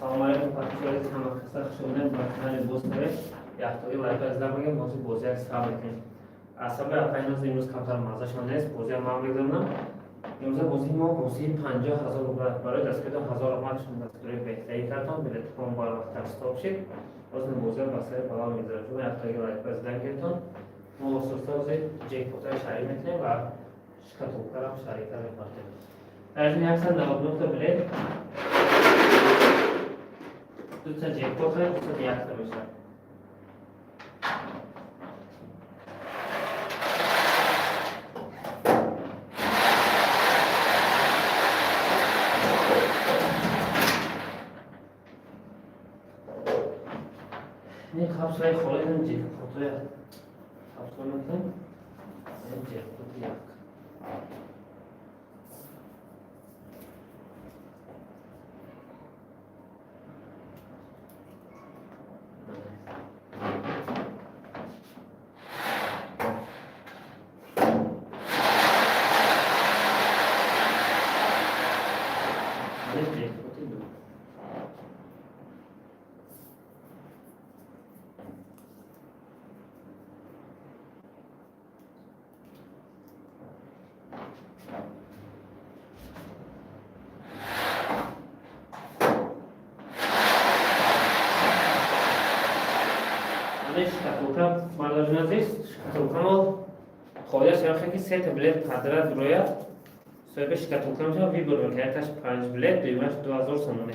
سلام علیکم پاتیشوری همه خسته شدن با کانال بوستره یافتاری لایک از دارم موضوع بازی استفاده کنیم. اصلا افاینا امروز کمتر مازشان نیست بازی معمولی دارم. امروز بازی ما بازی 50,000 روبل برای دست کردن 1000 روبلشون دستگیری بهتری کردم بلیط کام بالا وقت استاپ شد. باز بازی بسیار بالا میذاره. شما یافتاری لایک از دارم ما سوستاز جیکوتای شریک میکنیم و شکاتوکرم شریک میکنیم. در این 199 تا بلیط دو تا جیکپوت دو تا دیاکتا میشه. این کپسول خالی جیکپوت کپسول میکنیم. این جیکپوت دیاک. شکاتوکرم مردم نزدیست شکاتوکرم خواهی شرخی که سه تا بلیط قدرت رویا صاحب شکاتوکرم شما وی برون که یکش 5 بلیط دویمش 2000 سومونه.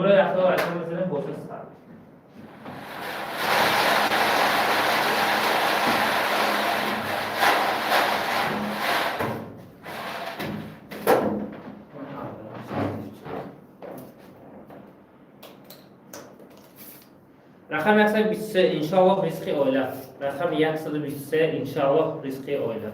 برای اخلاق اصلا مثلا بوسه سر رقم 123 انشاءالله رزق عائله رقم 123 انشاءالله رزق عائله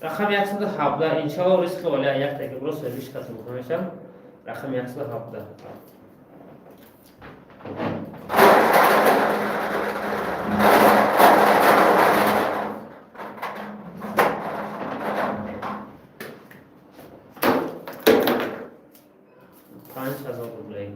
رقم 117 انشاءالله رزق عائله یک تا که برو سرویس کاتو بکنم رقم 117 5000 روبل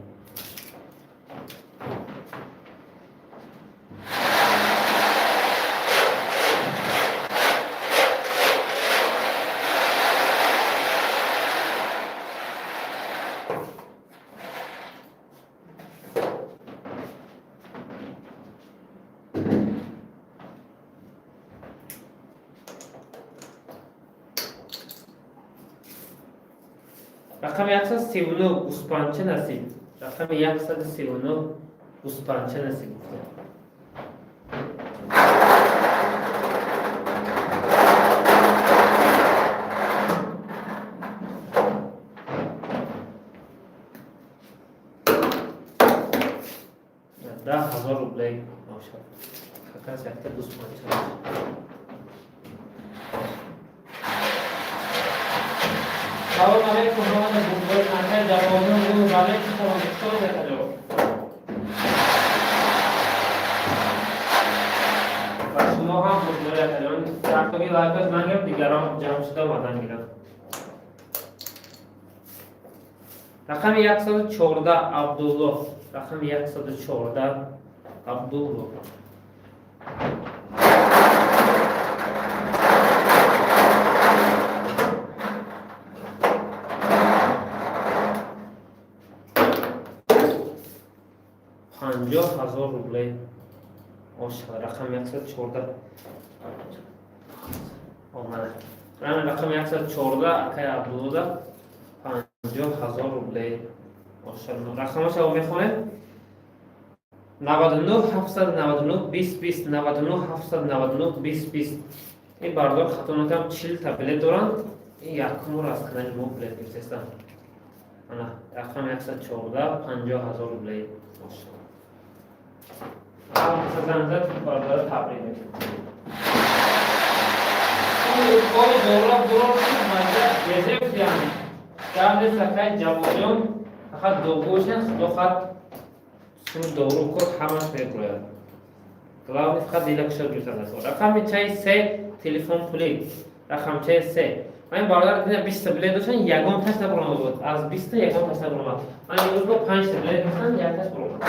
رقم 139 گوسپانچه نصیب رقم 139 گوسپانچه نصیب ده 1000 روبل ماشاءالله کاش یک تا گوسپانچه سلام علیکم من بومبای نکرد جوانان رو برای که شما دکتر بکنید و شما هم بومبای نکردید تاکتوری لایک از من گرم دیگران جمع شده مادن گیرم رقم 114 عبدالله. رقم 114 عبدالله. $50,000 رقم 114 آمده. رقم 114 اکای عبدالله $50,000 ماشاءالله. رقمش رو میخونیم 99 799 20 20 99 799 20 20. این بردار خطا نکنم 40 تا بلیت دارن. این یکم رو از کنار ما بلیت میفرستم. انا رقم 114 $50,000 ماشاءالله. زنده بردار تبریک میکنم. کار دورا مزه بزنیم. در سکای جوابم فقط دو گوشه دو خط سیم دورو کرد همش میکنه. کلامی فقط دیلکشن میزنه. رقم 3 تلفن پولی. رقم 3 من باردار دیدم 20 بلیت داشتن یگان تاش نبرم بود. از 20 یگان تاش نبرم. من امروز با 5 بلیت داشتن یک تاش برم.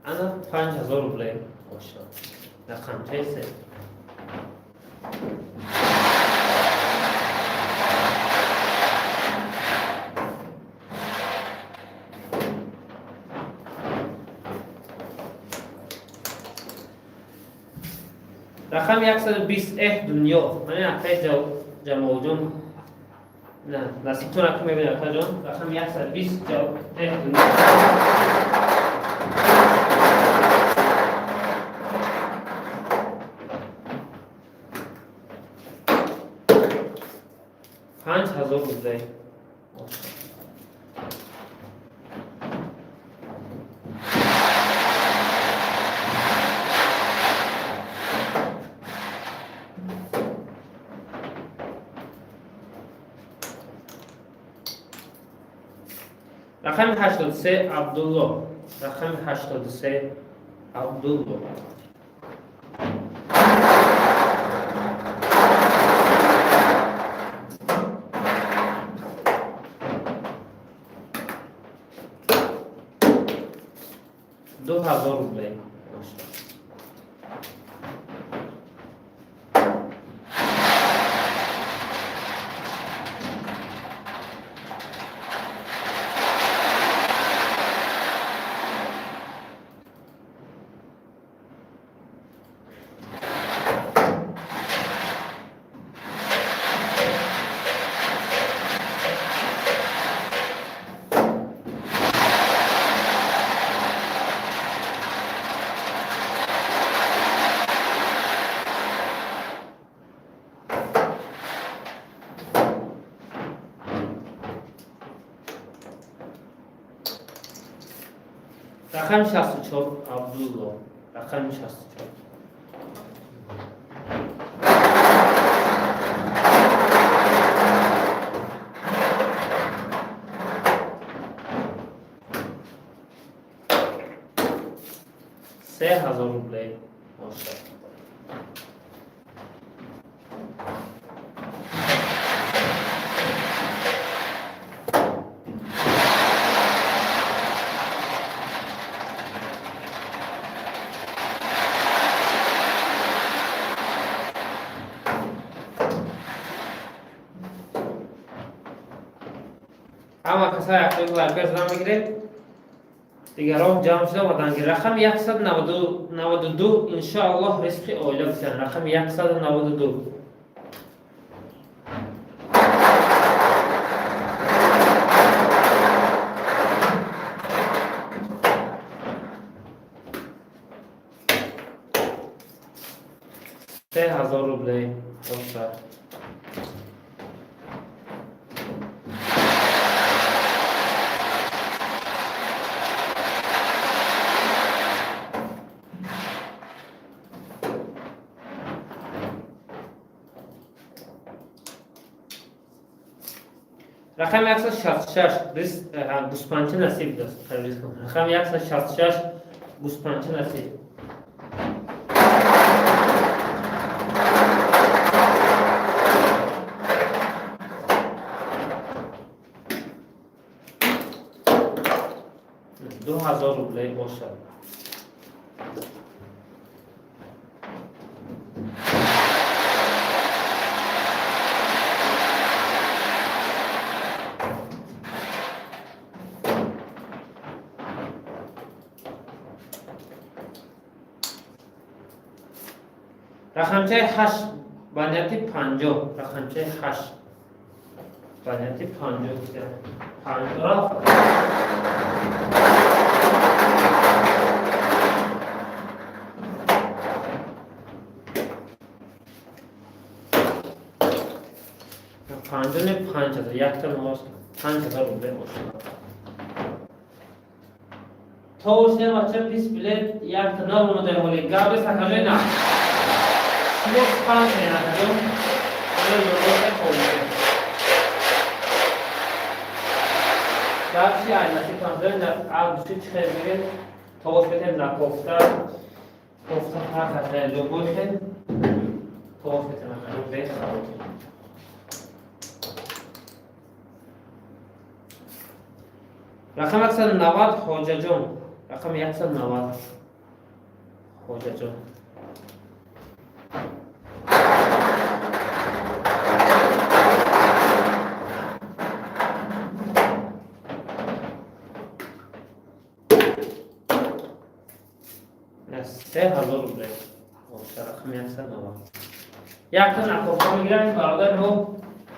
انا $5,000 باشه. رقم 3 رقم 120 دنیا. من اکای جمعون نه نصیبتون اکای میبینه اکای جان. رقم 120 دنیا. $5,000 رقم 83 عبدالله. رقم 83 عبدالله. $2,000 رقم 64 عبدالله. رقم 64 $3,000 ماشاءالله. اما کسای اکتیو لایک زدن میگیره دیگران جمع شده و دنگی. رقم 192 انشاءالله رزق اولا بسیار. رقم 192 $3,000 dostlar. رقم 166 گوسپنچه نصیب دست. رقم 166 گوسپنچه نصیب. روبل باشد. رقمچه 8 بنیتی 50 رقمچه 8 بنیتی 50 50 50 5000 یک تا نماز 5000 روبل باشد. توشنه بچه پیس بلیت یک تا نمونه در حالی گابی سکجه نه شلوک پانچ نکجه حالا یورگوه خوبیده دارشی aynası kontrolünde avcısı çıkarmayın tavukların da kofta hakikaten logoşen tavukların hakikaten beş rakam 190 hocacım rakam 190 hocacım سه هزار روبل رقم 190 yakın akofam giren barada no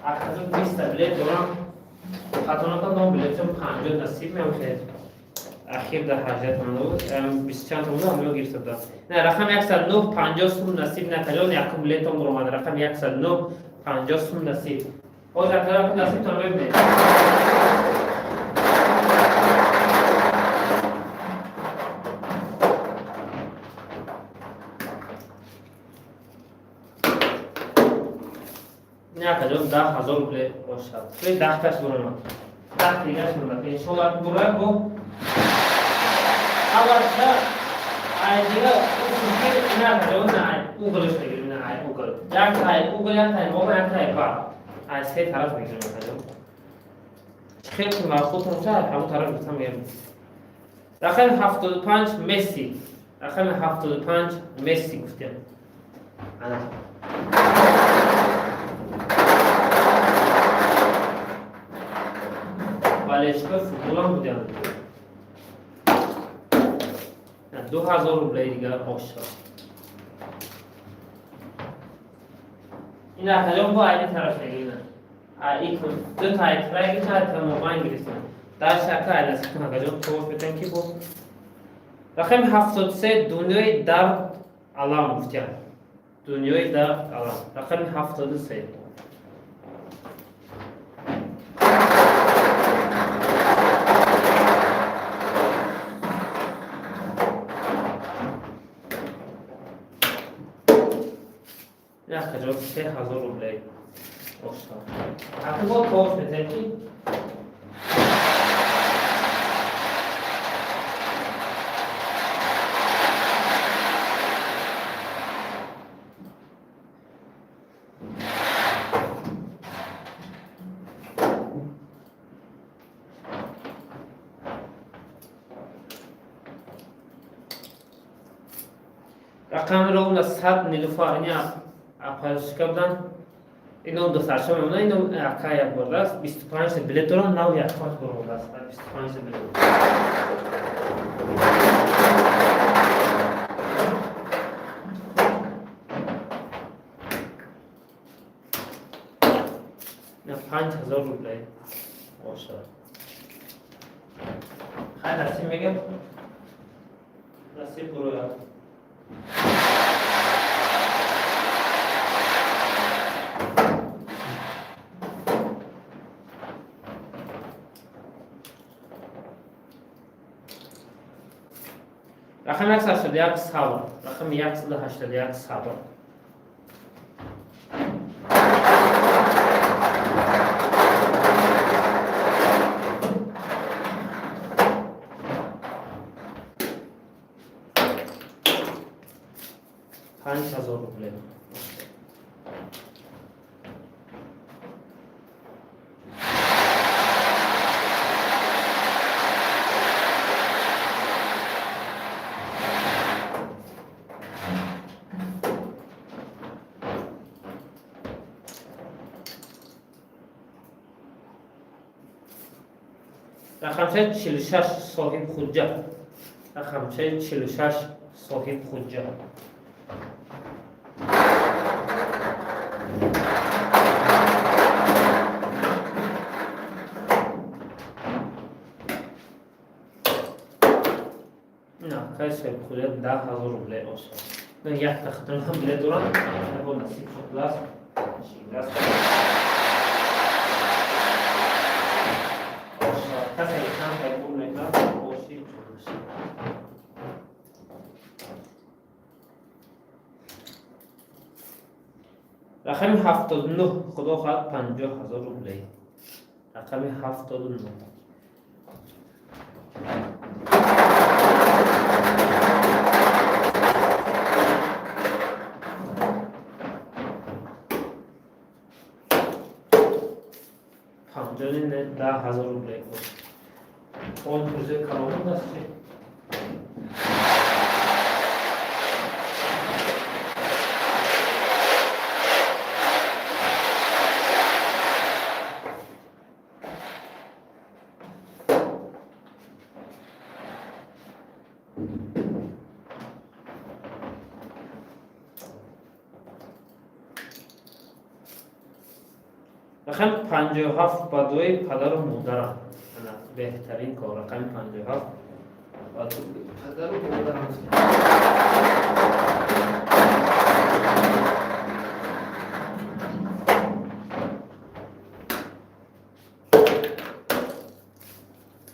akazım 20 bilet dolan خاطرنا دام بلیتم 50 نصیب میام که اخیر در حاجت من بود 20 چند تا هم گرفته بود نه رقم 109 50 سوم نصیب نکردم یکم بلیتم برام اومد رقم 109 50 سوم نصیب او در طرف نصیب تا ببینید نه کجا 10000 روبل باشد. ولی 10 تاش برام. 10 دیگه شون که شما برای با اول شب ایده اون نه کجا نه اوگلش بگیریم نه اوگل. یک تای اوگل یک تای موبایل یک تای با. از سه طرف بگیریم کجا. خیلی معقول تر همون طرف میتونم بگیرم. رقم 75 مسی. رقم 75 مسی گفتم. انا بالشگاه فوتبال هم بودم 2000 روبل دیگر آشرا این احتجام با این طرف نگیرن این دو تا اکرایی که تا موبایل گرفتن در شکل عدسی کنه اگرجام توف بتن که بود رقم 73 دنیای درد علام گفتیم دنیای درد علام رقم 73 نه کجا 3000 روبل آشنا اگه با توف بتن که رقم رو 100 نیلوفر اینی اپایش کردن اینو دو سرشم میمونه اینو اکای برده است 25 بلیت دارم نو یک پاس برده است 25 بلیت نه 5000 روبل باشه خیلی نصیب میگم نصیب برو یاد رقم 181 صبر رقم 181 صبر پنج هزار روبل رقمچه 46 صاحب حجه. رقمچه 46 صاحب حجه. نه کاش حجه 10,000 روبل باشه. نه یک تختن هم بله دوران با نصیب شد لاس لاس کسی کم پیبون نکنه باشی چونش رقم 79 خدا خواهد 50,000 روبل. رقم 79 همچنین 10,000 روبل باشه. اون پروژه کارآمد است که رقم 57 با دوی پدر و مادرم. بهترین کار رقم 57 با دوی پدر و مادرم.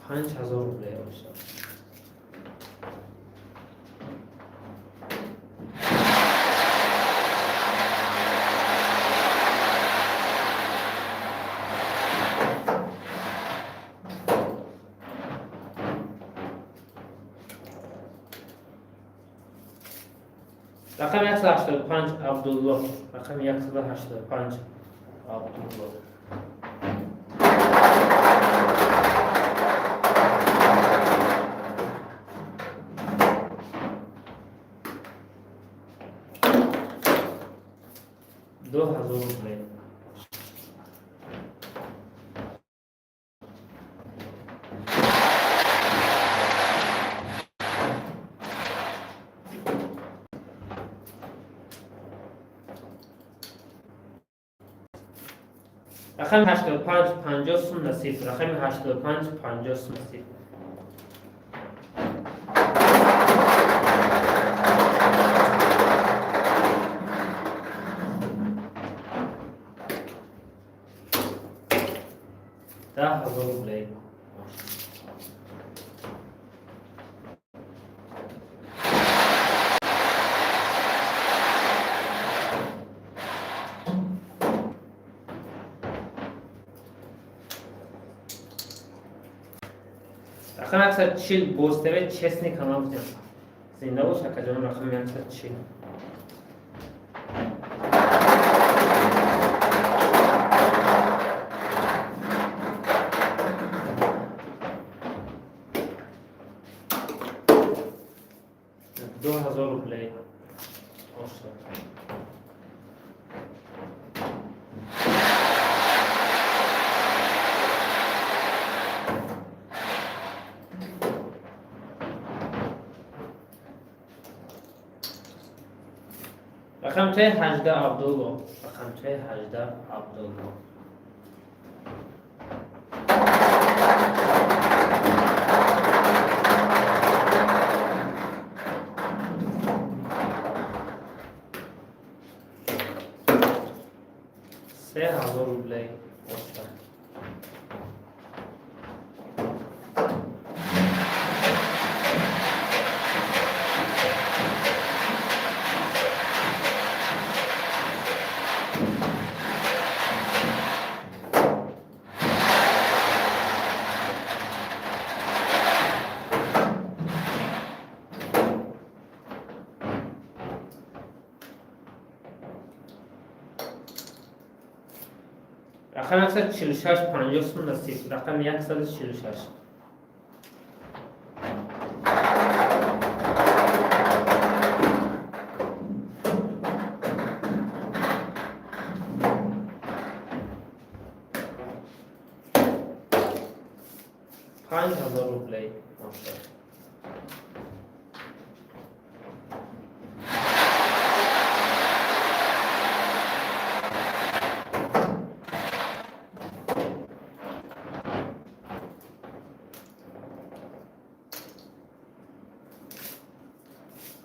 پنج هزار روبل باشه. رقم 185 عبدالله. رقم 185 عبدالله. دو هزار روبل. رقم 85 50 سوم نصیب. رقم 85 50 سوم نصیب. ده هزار روبل. رقم 140 بوستوی چسنی کانال بودیم. زنده باش اکجان رقم 140. دو هزار روبل. رقم 18 عبدالله. رقم 18 عبدالله. سه هزار روبل. رقم 146 50 سوم نصیب. رقم 146.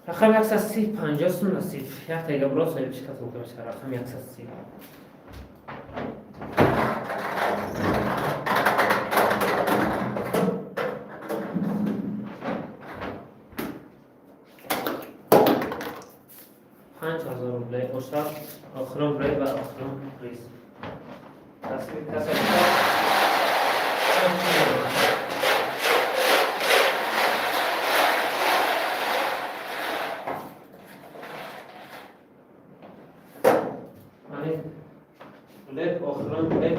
رقم 130 50 سون نصیب یک تایگه برا صاحب چکت بکنه رقم 130 5000 روبلی اشتراک آخرون روبلی و آخرون ریز تصویر کسر روبلی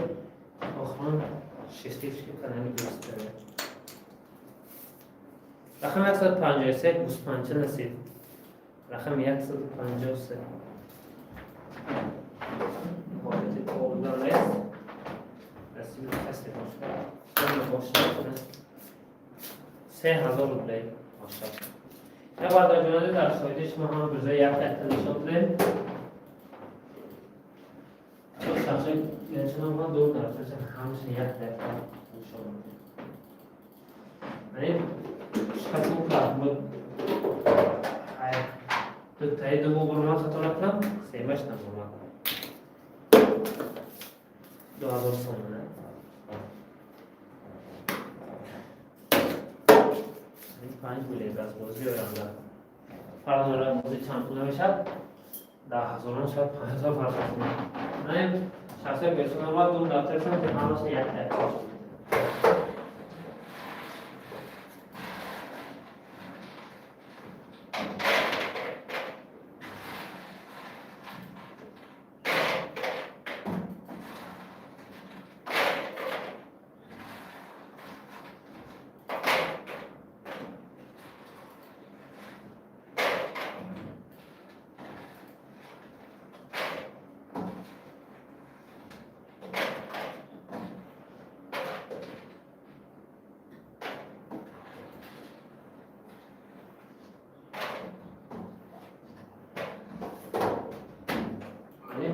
آخرون شستیش که کنانی درست داره رقم 153 25 نصیب رقم 153 حالت آوردن نیست نصیب کسی باشه 3000 روبلی ماشاءالله یک بار در جنازه در شاهدش ما هم بجای یک تحت نشان داریم شخصی گرچنان ما دور نرفته چند همشه یک تحت نشان داریم شکتون که بود تو تایی دو برمان خطا نکنم سیمش نمونم 2000 سومنه این 5 بوله از بازی آینده فرض داره بازی چند پوله بشد 10,000 شاید 5,000 فرض کنم نه شخصی گرچنان ما دور نرفته شد که همشه یک تحت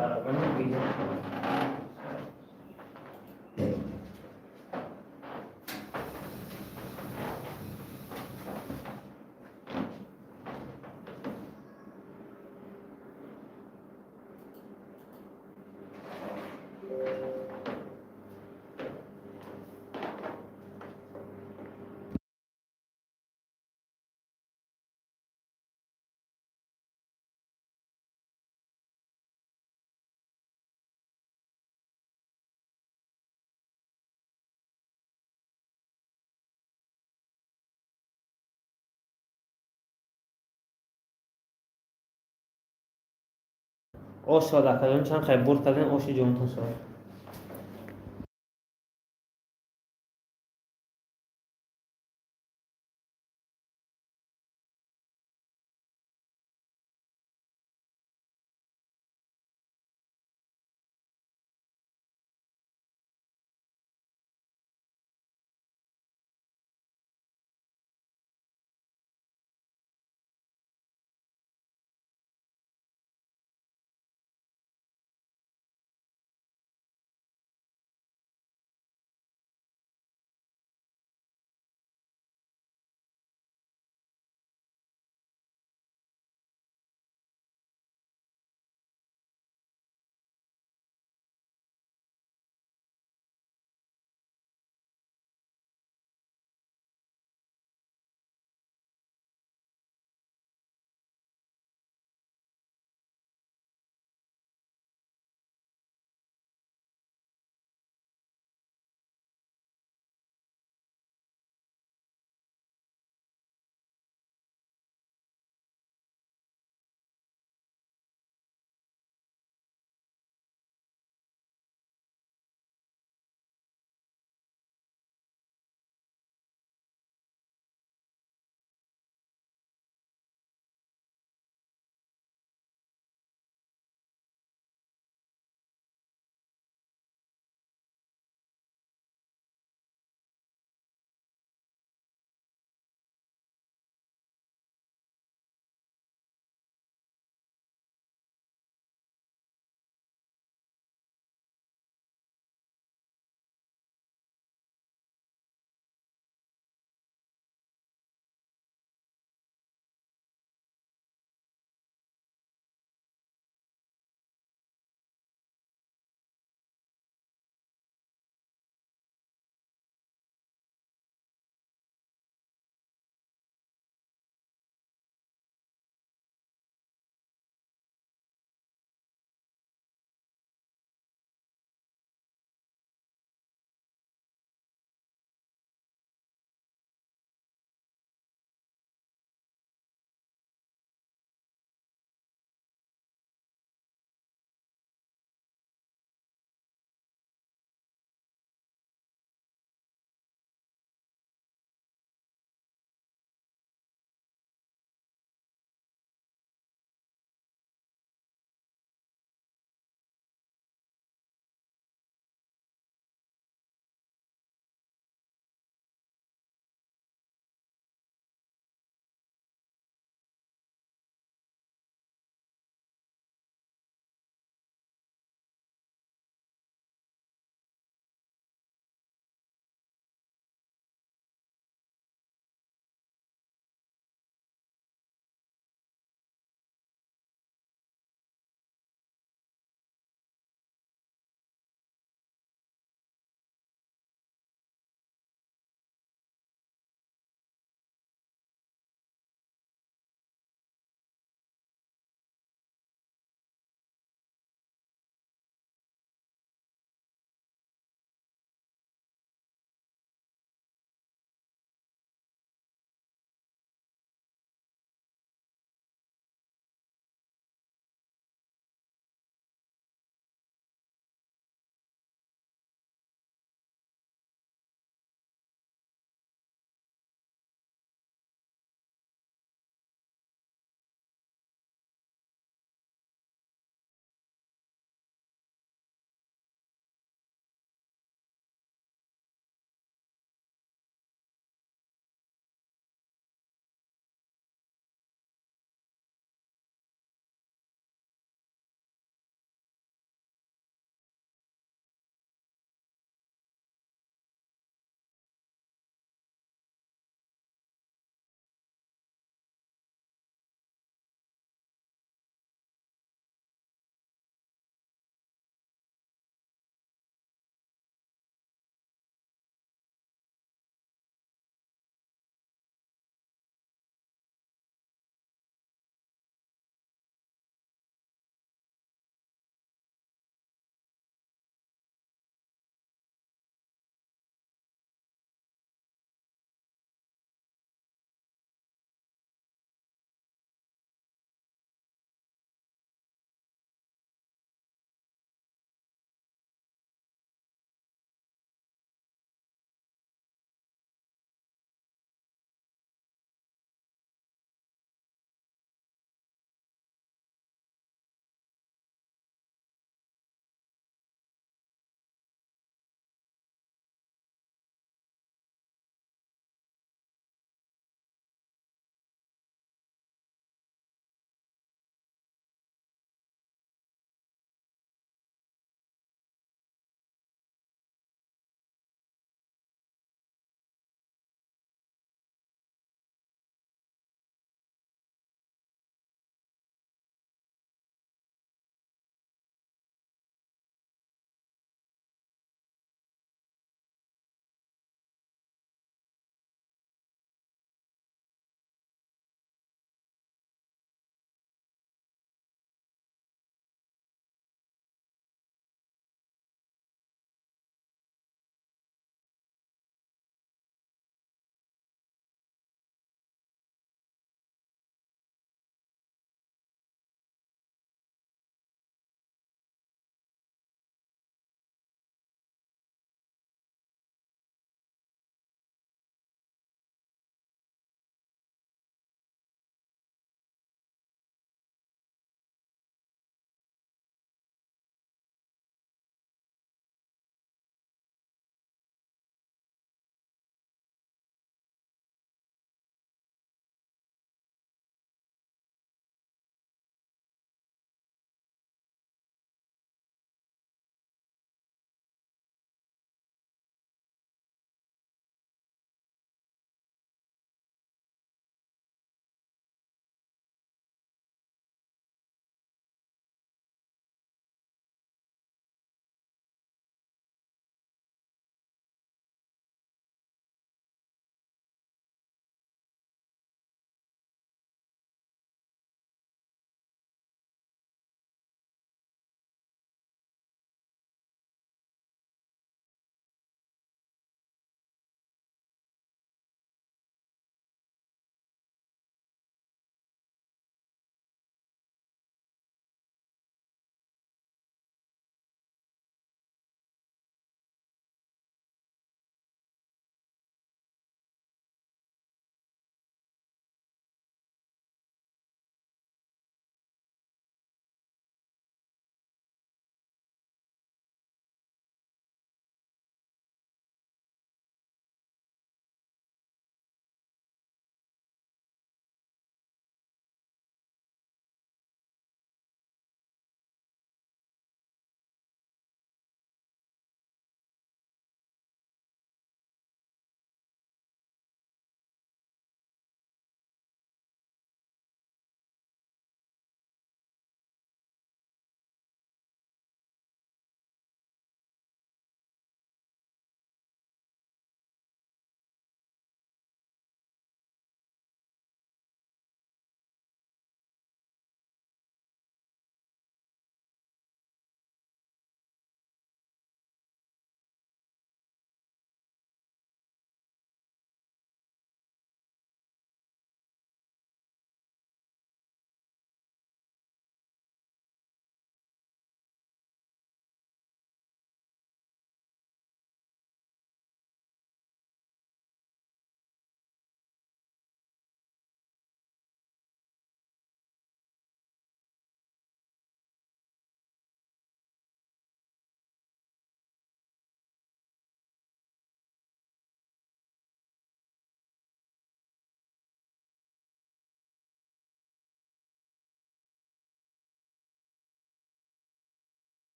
برابر نمیگم آش را کردن چند خیلی برد کردن آشی جونتون شد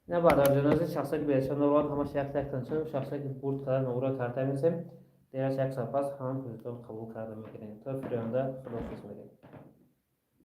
نه بعد از جنازه شخصی که بهشون نواد همش یک تک تنشون شخصی که برد کردن نورا کرده میسیم دیگه یک سپاس هم پوزیتون قبول کرده میگیریم تا فرینده خداحافظ میگیم